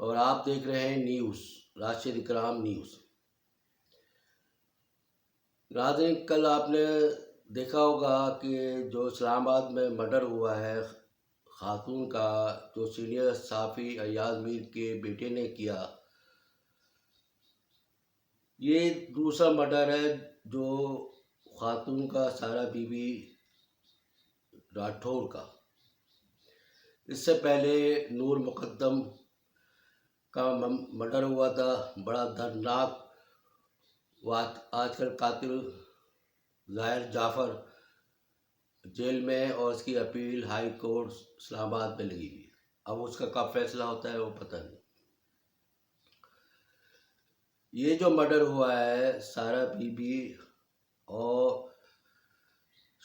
और आप देख रहे हैं न्यूज़ राशिद इकराम न्यूज़। नाज़रीन, कल आपने देखा होगा कि जो इस्लामाबाद में मर्डर हुआ है खातून का, जो सीनियर सहाफ़ी अय्याज़ मीर के बेटे ने किया, ये दूसरा मर्डर है जो खातून का सारा बीबी राठौर का। इससे पहले नूर मुक़द्दम का मर्डर हुआ था, बड़ा दर्दनाक। आजकल कातिल ज़ाहिर जाफ़र जेल में और उसकी अपील हाई कोर्ट इस्लामाबाद में लगी हुई है। अब उसका कब फैसला होता है वो पता नहीं। ये जो मर्डर हुआ है सारा बीबी और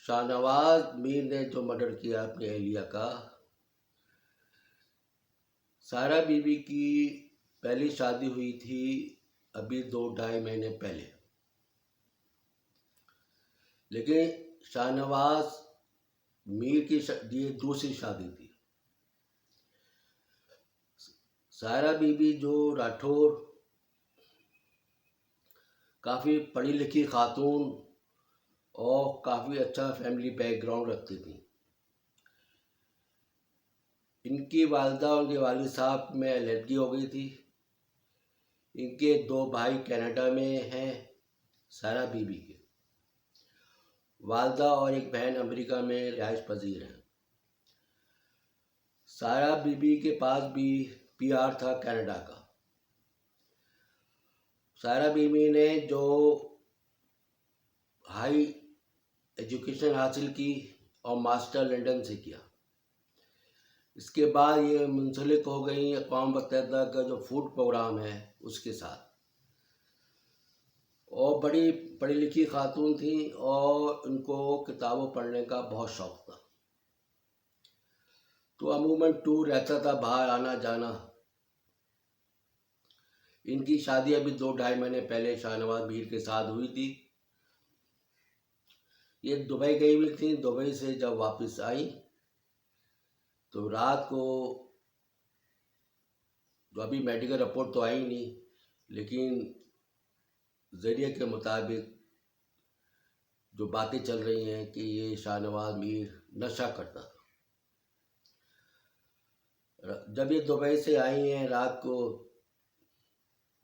शाहनवाज मीर ने जो मर्डर किया अपनी अहलिया का, सारा बीबी की पहली शादी हुई थी अभी 2-2.5 महीने पहले, लेकिन शाहनवाज मीर की ये दूसरी शादी थी। सारा बीबी जो राठौर काफ़ी पढ़ी लिखी खातून और काफ़ी अच्छा फैमिली बैकग्राउंड रखती थी। इनकी वालिदा और उनके वालिद साहब में अलहदगी हो गई थी। इनके 2 भाई कनाडा में हैं, सारा बीबी के। वालिदा और एक बहन अमेरिका में रिहाइश पजीर हैं। सारा बीबी के पास भी पीआर था कनाडा का। सारा बीबी ने जो हाई एजुकेशन हासिल की और मास्टर लंदन से किया। इसके बाद ये मुंसलिक हो गई अक़वाम मुत्तहिदा का जो फूड प्रोग्राम है उसके साथ, और बड़ी पढ़ी लिखी खातून थी और उनको किताबों पढ़ने का बहुत शौक़ था। तो अमूमन टूर रहता था, बाहर आना जाना। इनकी शादी अभी 2-2.5 महीने पहले शाहनवाज मीर के साथ हुई थी। ये दुबई गई हुई थी। दुबई से जब वापस आई तो रात को, जो अभी मेडिकल रिपोर्ट तो आई नहीं, लेकिन ज़रिए के मुताबिक जो बातें चल रही हैं कि ये शाहनवाज मीर नशा करता था। जब ये दुबई से आई हैं, रात को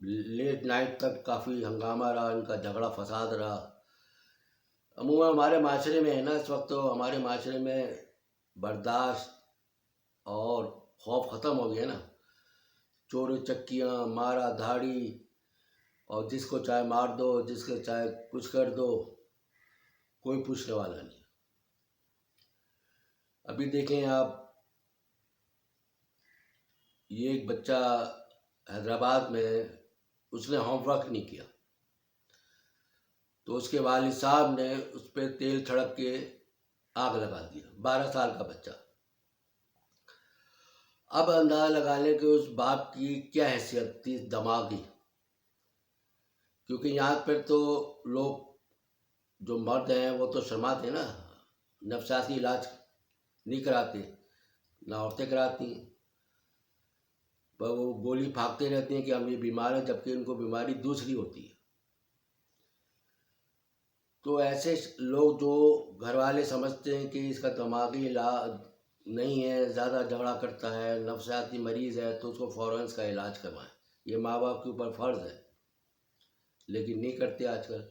लेट नाइट तक काफ़ी हंगामा रहा, इनका झगड़ा फसाद रहा। अमूमन हमारे माशरे में है ना, इस वक्त तो हमारे माशरे में बर्दाश्त और खौफ ख़त्म हो गया ना। चोरी चक्कियाँ, मारा धाड़ी, और जिसको चाहे मार दो, जिसको चाहे कुछ कर दो, कोई पूछने वाला नहीं। अभी देखें आप, ये एक बच्चा हैदराबाद में, उसने होमवर्क नहीं किया तो उसके वालिद साहब ने उस पर तेल छिड़क के आग लगा दिया। 12 साल का बच्चा। अब अंदाज़ा लगा लें कि उस बाप की क्या हैसियत थी दिमागी, क्योंकि यहाँ पर तो लोग जो मर्द हैं वो तो शर्माते ना, नफसाती इलाज नहीं कराते, ना औरतें कराती हैं। पर वो गोली फाँकते रहते हैं कि हम ये बीमार हैं, जबकि उनको बीमारी दूसरी होती है। तो ऐसे लोग जो घर वाले समझते हैं कि इसका दिमागी इलाज नहीं है, ज़्यादा झगड़ा करता है, नफसियाती मरीज़ है, तो उसको फ़ौरन इसका इलाज करवाएं। ये माँ बाप के ऊपर फ़र्ज़ है, लेकिन नहीं करते आजकल।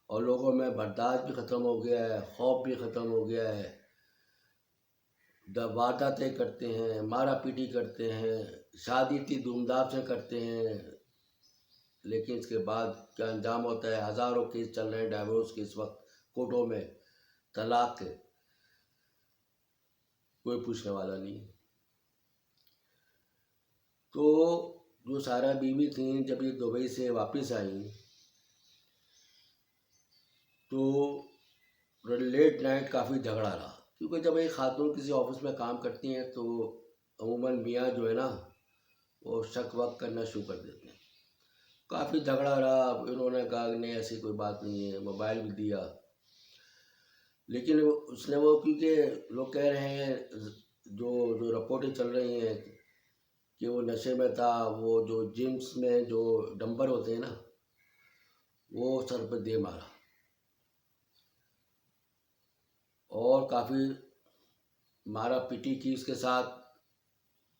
और लोगों में बर्दाश्त भी ख़त्म हो गया है, खौफ भी ख़त्म हो गया है। वारदातें करते हैं, मारा पीटी करते हैं, शादी इतनी धूमधाम से करते हैं, लेकिन इसके बाद क्या अंजाम होता है। हज़ारों केस चल रहे हैं डाइवोर्स के इस वक्त कोर्टों में, तलाक के, कोई पूछने वाला नहीं। तो जो सारा बीवी थी, जब ये दुबई से वापस आई तो लेट नाइट काफ़ी झगड़ा रहा, क्योंकि जब एक खातून किसी ऑफिस में काम करती हैं तो अमूमन मियाँ जो है ना, वो शक वक करना शुरू कर देते हैं। काफ़ी झगड़ा रहा। इन्होंने कहा कि नहीं, ऐसी कोई बात नहीं है, मोबाइल भी दिया, लेकिन उसने वो, क्योंकि लोग कह रहे हैं, जो जो रिपोर्टें चल रही हैं कि वो नशे में था। वो जो जिम्स में जो डंपर होते हैं ना, वो सर पे दे मारा और काफ़ी मारा पीटी की इसके साथ,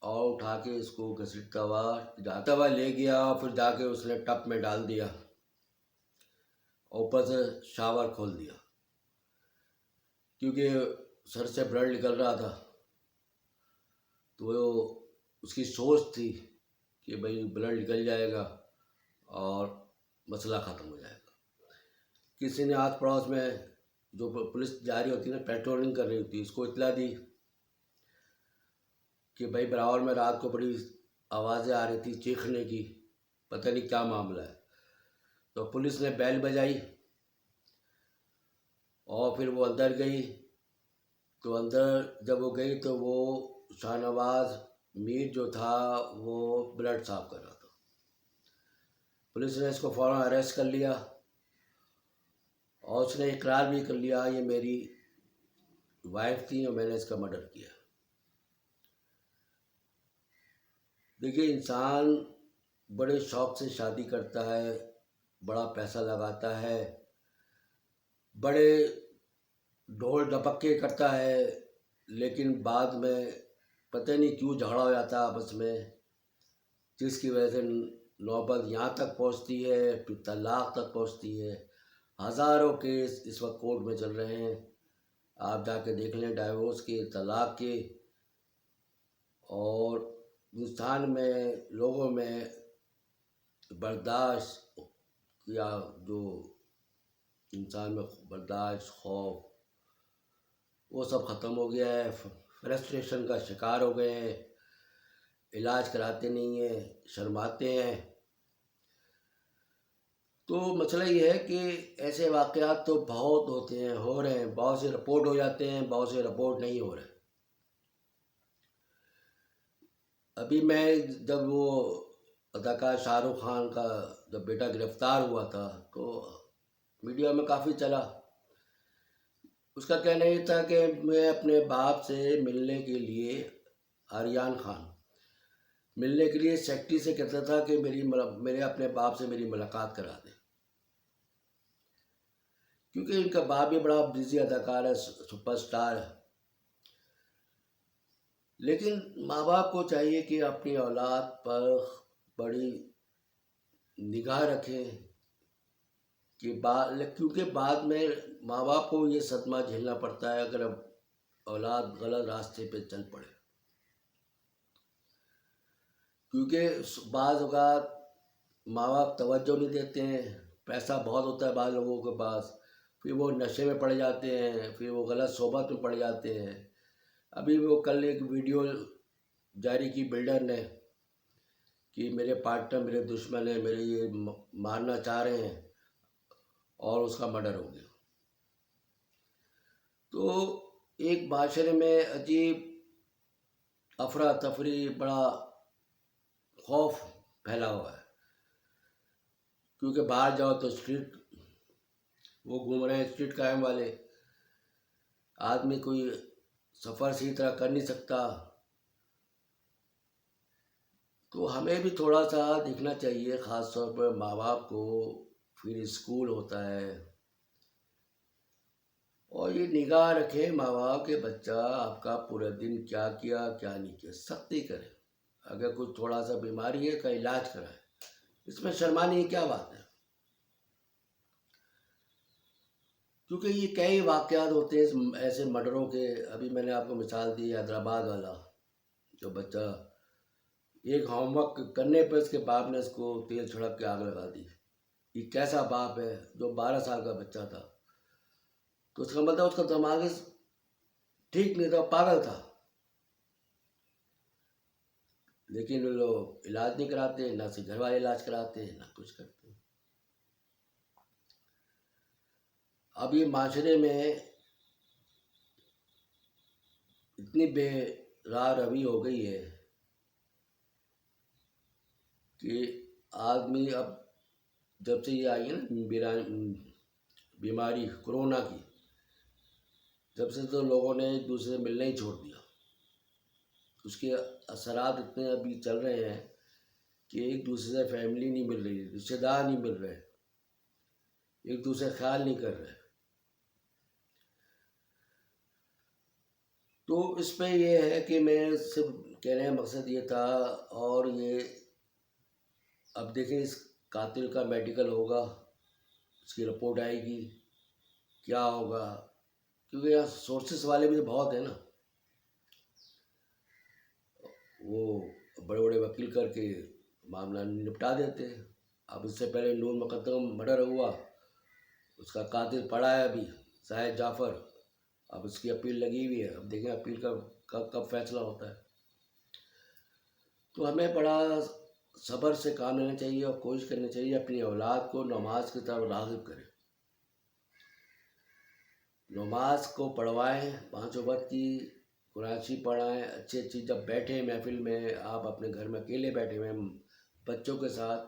और उठा के इसको घसीटता हुआ जाता हुआ ले गया, और फिर जाके उसने टब में डाल दिया और ऊपर से शावर खोल दिया, क्योंकि सर से ब्लड निकल रहा था। तो वो उसकी सोच थी कि भाई ब्लड निकल जाएगा और मसला ख़त्म हो जाएगा। किसी ने आस पड़ोस में जो पुलिस जा रही होती है ना, पेट्रोलिंग कर रही होती, उसको इतला दी कि भाई बराबर में रात को बड़ी आवाज़ें आ रही थी चीखने की, पता नहीं क्या मामला है। तो पुलिस ने बैल बजाई और फिर वो अंदर गई। तो अंदर जब वो गई तो वो शाहनवाज मीर जो था वो ब्लड साफ कर रहा था। पुलिस ने इसको फ़ौरन अरेस्ट कर लिया और उसने इकरार भी कर लिया, ये मेरी वाइफ थी और मैंने इसका मर्डर किया। देखिए, इंसान बड़े शौक से शादी करता है, बड़ा पैसा लगाता है, बड़े ढोल ढपक्के करता है, लेकिन बाद में पता नहीं क्यों झगड़ा हो जाता है आपस में, जिसकी वजह से नौबत यहाँ तक पहुँचती है, फिर तलाक तक पहुँचती है। हज़ारों केस इस वक्त कोर्ट में चल रहे हैं, आप जाके देख लें, डाइवोर्स के, तलाक के। और हिंदुस्तान में लोगों में बर्दाश्त या जो इंसान में बर्दाश्त, खौफ, वो सब ख़त्म हो गया है। फ्रस्ट्रेशन का शिकार हो गए हैं, इलाज कराते नहीं हैं, शर्माते हैं। तो मसला ये है कि ऐसे वाक़यात तो बहुत होते हैं, हो रहे हैं, बहुत से रिपोर्ट हो जाते हैं, बहुत से रिपोर्ट नहीं हो रहे। अभी मैं जब वो अदाकार शाहरुख खान का जब बेटा गिरफ्तार हुआ था तो मीडिया में काफ़ी चला। उसका कहना ये था कि मैं अपने बाप से मिलने के लिए, आर्यन खान मिलने के लिए सेक्रेटरी से कहता था कि मेरे अपने बाप से मेरी मुलाकात करा दे, क्योंकि इनका बाप भी बड़ा बिजी अदाकार है, सुपरस्टार है। लेकिन माँ बाप को चाहिए कि अपनी औलाद पर बड़ी निगाह रखें कि क्योंकि बाद में माँ बाप को ये सदमा झेलना पड़ता है अगर अब औलाद गलत रास्ते पे चल पड़े। क्योंकि बाज़ औक़ात माँ बाप तवज्जो नहीं देते हैं, पैसा बहुत होता है बाज़ लोगों के पास, फिर वो नशे में पड़ जाते हैं, फिर वो गलत सोबत में पड़ जाते हैं। अभी वो कल एक वीडियो जारी की बिल्डर ने कि मेरे पार्टनर मेरे दुश्मन है, मेरे ये मारना चाह रहे हैं, और उसका मर्डर हो गया। तो एक माशरे में अजीब अफरा तफरी, बड़ा खौफ फैला हुआ है, क्योंकि बाहर जाओ तो स्ट्रीट वो घूम रहे हैं, स्ट्रीट क्राइम वाले। आदमी कोई सफ़र सही तरह कर नहीं सकता। तो हमें भी थोड़ा सा दिखना चाहिए, ख़ास तौर पर माँ बाप को। फिर स्कूल होता है और ये निगाह रखें माँ बाप के, बच्चा आपका पूरे दिन क्या किया क्या नहीं किया, सख्ती करें। अगर कुछ थोड़ा सा बीमारी है का इलाज कराएं, इसमें शर्माने की क्या बात है। क्योंकि ये कई वाक़यात होते हैं ऐसे मर्डरों के। अभी मैंने आपको मिसाल दी हैदराबाद वाला, जो बच्चा एक होमवर्क करने पर उसके बाप ने उसको तेल छिड़क के आग लगा दी। ये कैसा बाप है जो 12 साल का बच्चा था? तो उसका मतलब उसका दिमाग ठीक नहीं था, पागल था। लेकिन वो लोग इलाज नहीं कराते, ना से घर वाले इलाज कराते, ना कुछ करते। अब ये माशरे में इतनी बेराह रवी हो गई है कि आदमी अब, जब से ये आई है ना बीमारी कोरोना की, जब से तो लोगों ने एक दूसरे से मिलना ही छोड़ दिया। उसके असरात इतने अभी चल रहे हैं कि एक दूसरे से फैमिली नहीं मिल रही, रिश्तेदार नहीं मिल रहे, एक दूसरे ख्याल नहीं कर रहे। तो इस पे ये है कि मैं सिर्फ कहने का मकसद ये था। और ये अब देखें, इस कातिल का मेडिकल होगा, उसकी रिपोर्ट आएगी, क्या होगा, क्योंकि यहाँ सोर्सेस वाले भी तो बहुत है ना, वो बड़े बड़े वकील करके मामला निपटा देते हैं। अब इससे पहले नूर मुकद्दम मर्डर हुआ, उसका कातिल पड़ा है अभी, शाहिद जाफ़र। अब उसकी अपील लगी हुई है, अब देखें अपील का कब फैसला होता है। तो हमें बड़ा सब्र से काम लेना चाहिए और कोशिश करनी चाहिए अपनी औलाद को नमाज की तरफ राग़िब करें, नमाज को पढ़वाएं, 5 वक्त की कुरान शरीफ पढ़ाएं, अच्छी अच्छी। जब बैठे महफिल में, आप अपने घर में अकेले बैठे हुए हैं बच्चों के साथ,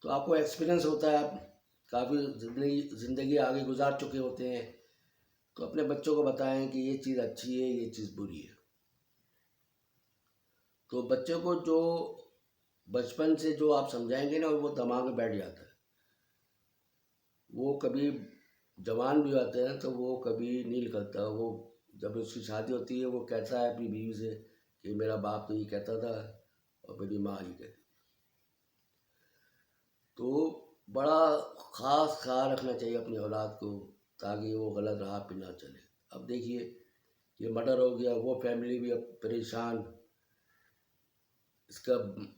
तो आपको एक्सपीरियंस होता है, आप काफ़ी ज़िंदगी आगे गुजार चुके होते हैं, तो अपने बच्चों को बताएं कि ये चीज़ अच्छी है, ये चीज़ बुरी है। तो बच्चों को जो बचपन से जो आप समझाएंगे ना, वो दिमाग में बैठ जाता है। वो कभी जवान भी होते हैं तो वो कभी नहीं निकलता। वो जब उसकी शादी होती है, वो कहता है अपनी बीवी से कि मेरा बाप तो ये कहता था और मेरी माँ ये कहती। तो बड़ा ख़ास ख्याल रखना चाहिए अपनी औलाद को, ताकि वो गलत राह पे ना चले। अब देखिए, ये मर्डर हो गया, वो फैमिली भी अब परेशान। इसका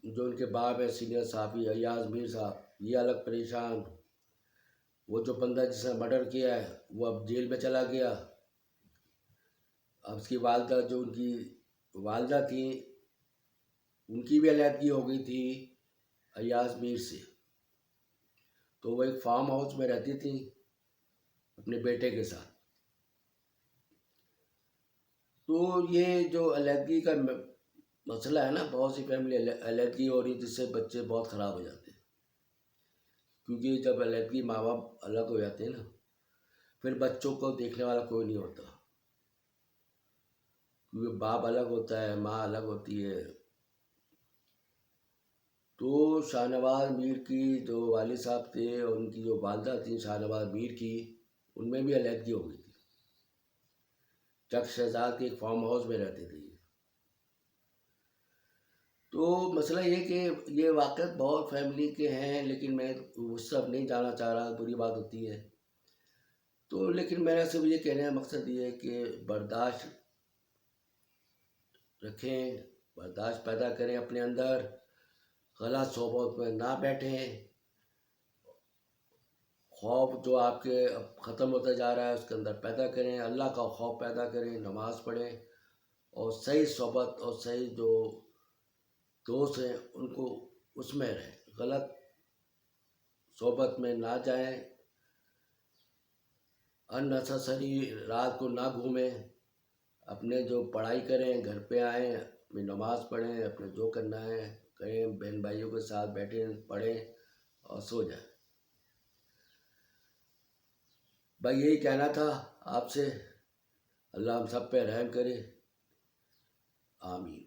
जो उनके बाप है सीनियर साहबी अयाज मीर साहब, ये अलग परेशान। वो जो बंदा जिसने मर्डर किया है वो अब जेल में चला गया। अब उसकी वालदा, जो उनकी वालदा थी, उनकी भी अलहदगी हो गई थी अयाज मीर से। तो वो एक फार्म हाउस में रहती थी अपने बेटे के साथ। तो ये जो अलहदगी का मसला है ना, बहुत सी फैमिली अलहदगी हो रही है, जिससे बच्चे बहुत ख़राब हो जाते हैं। क्योंकि जब अलहदगी, माँ बाप अलग हो जाते हैं ना, फिर बच्चों को देखने वाला कोई नहीं होता, क्योंकि बाप अलग होता है, माँ अलग होती है। तो शाहनवाज मीर की जो वालिद साहब थे और उनकी जो वालदा थी शाहनवाज मीर की, उनमें भी अलहदगी हो गई थी। चक शहजाद के एक फार्म हाउस में रहते थे। तो मसला ये कि ये वाक़ई बहुत फैमिली के हैं, लेकिन मैं उस सब नहीं जाना चाह रहा, बुरी बात होती है। तो लेकिन मेरा सिर्फ ये कहने का मकसद ये है कि बर्दाश्त रखें, बर्दाश्त पैदा करें अपने अंदर, गलत सोबत में ना बैठें। खौफ जो आपके अब ख़त्म होता जा रहा है, उसके अंदर पैदा करें, अल्लाह का खौफ पैदा करें, नमाज़ पढ़ें और सही सोबत और सही जो दोस्त हैं उनको उसमें रहें, गलत सोबत में ना जाएं, अननेसेसरी रात को ना घूमें, अपने जो पढ़ाई करें, घर पे आएँ, अपनी नमाज़ पढ़ें, अपने जो करना है करें, बहन भाइयों के साथ बैठें, पढ़ें और सो जाएं। भाई यही कहना था आपसे। अल्लाह हम सब पे रहम करे, आमीन।